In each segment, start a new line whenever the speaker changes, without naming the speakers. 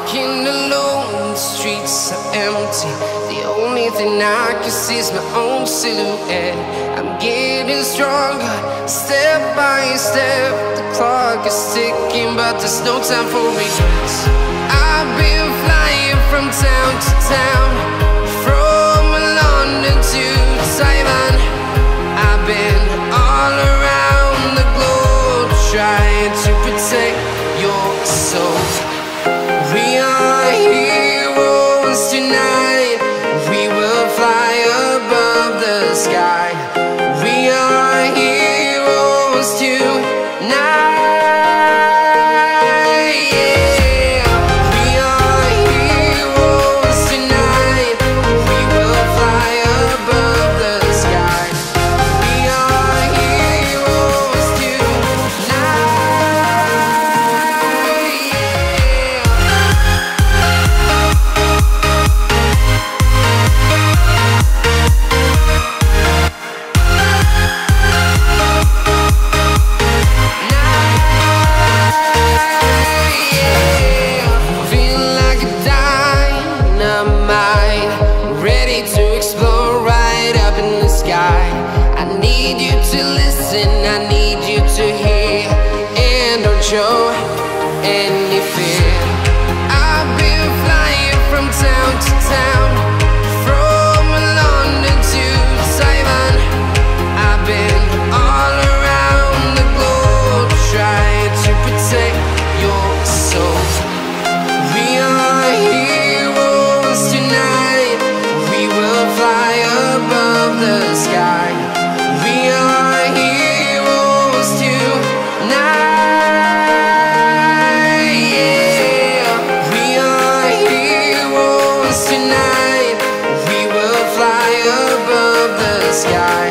walking alone, the streets are empty. The only thing I can see is my own silhouette. I'm getting stronger, step by step. The clock is ticking, but there's no time for regrets. I've been flying from town to town, from London to Taiwan. I've been all around the globe, trying to protect your soul. We are heroes tonight. We will fly above the sky. We are heroes tonight. Yeah. We are heroes tonight. We will fly above the sky. We are heroes tonight. Feel like a dynamite, ready to explode right up in the sky. I need you to listen, I need you to hear, and don't show any fear. I've been flying from town to town, from London to Taiwan. I've been all around the globe, trying to protect your soul. We are heroes tonight. We will fly above the sky. We are heroes tonight. Yeah. We are heroes tonight. We will fly above the sky.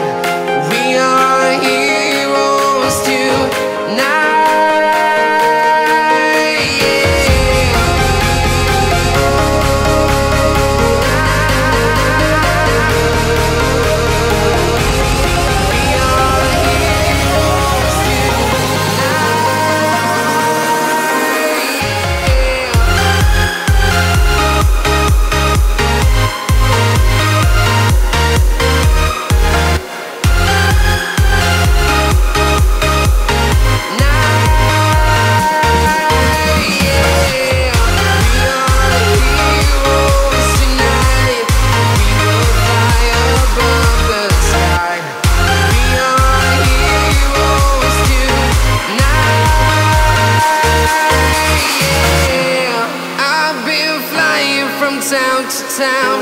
We are heroes tonight. Town to town,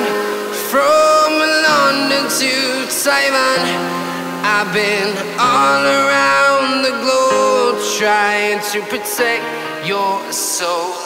from London to Taiwan. I've been all around the globe, trying to protect your soul.